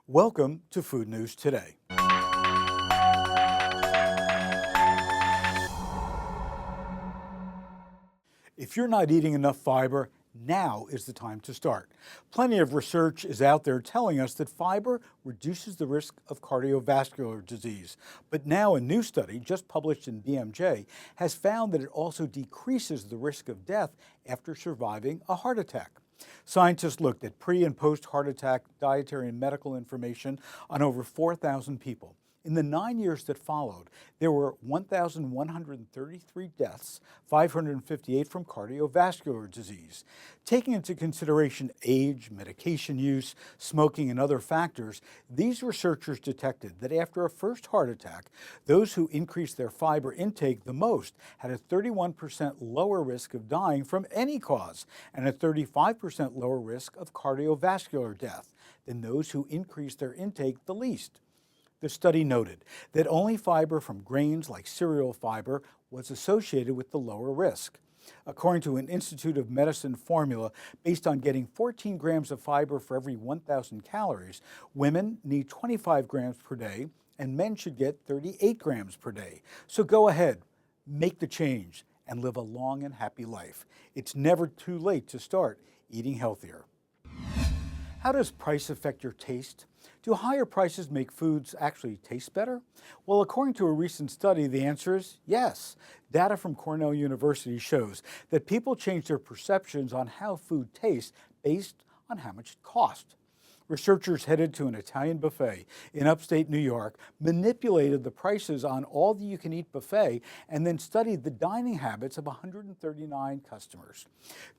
Welcome to Food News Today. If you're not eating enough fiber, now is the time to start. Plenty of research is out there telling us that fiber reduces the risk of cardiovascular disease. But now a new study just published in BMJ has found that it also decreases the risk of death after surviving a heart attack. Scientists looked at pre- and post-heart attack dietary and medical information on over 4,000 people. In the 9 years that followed, there were 1,133 deaths, 558 from cardiovascular disease. Taking into consideration age, medication use, smoking, and other factors, these researchers detected that after a first heart attack, those who increased their fiber intake the most had a 31% lower risk of dying from any cause and a 35% lower risk of cardiovascular death than those who increased their intake the least. The study noted that only fiber from grains like cereal fiber was associated with the lower risk. According to an Institute of Medicine formula based on getting 14 grams of fiber for every 1,000 calories, women need 25 grams per day and men should get 38 grams per day. So go ahead, make the change and live a long and happy life. It's never too late to start eating healthier. How does price affect your taste? Do higher prices make foods actually taste better? Well, according to a recent study, the answer is yes. Data from Cornell University shows that people change their perceptions on how food tastes based on how much it costs. Researchers headed to an Italian buffet in upstate New York, manipulated the prices on all the you-can-eat buffet, and then studied the dining habits of 139 customers.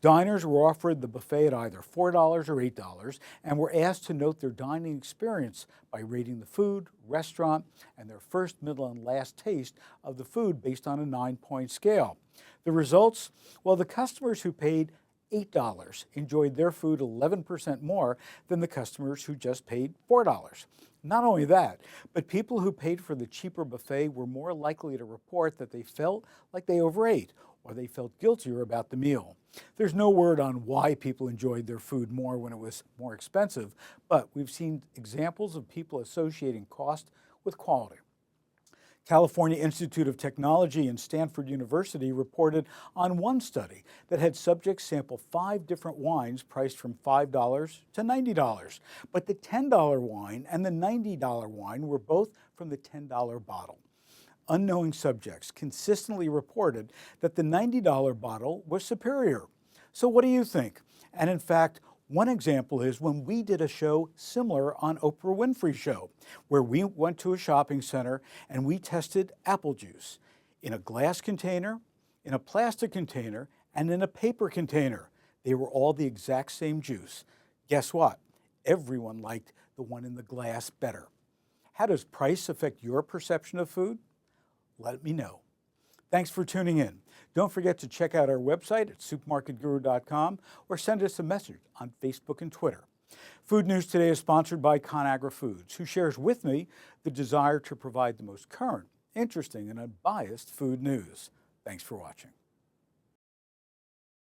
Diners were offered the buffet at either $4 or $8 and were asked to note their dining experience by rating the food, restaurant, and their first, middle, and last taste of the food based on a 9-point scale. The results? Well, the customers who paid $8 enjoyed their food 11% more than the customers who just paid $4. Not only that, but people who paid for the cheaper buffet were more likely to report that they felt like they overate or they felt guiltier about the meal. There's no word on why people enjoyed their food more when it was more expensive, but we've seen examples of people associating cost with quality. California Institute of Technology and Stanford University reported on one study that had subjects sample 5 different wines priced from $5 to $90. But the $10 wine and the $90 wine were both from the $10 bottle. Unknowing subjects consistently reported that the $90 bottle was superior. So what do you think? And in fact, one example is when we did a show similar on Oprah Winfrey's show, where we went to a shopping center and we tested apple juice in a glass container, in a plastic container, and in a paper container. They were all the exact same juice. Guess what? Everyone liked the one in the glass better. How does price affect your perception of food? Let me know. Thanks for tuning in. Don't forget to check out our website at supermarketguru.com or send us a message on Facebook and Twitter. Food News Today is sponsored by ConAgra Foods, who shares with me the desire to provide the most current, interesting, and unbiased food news. Thanks for watching.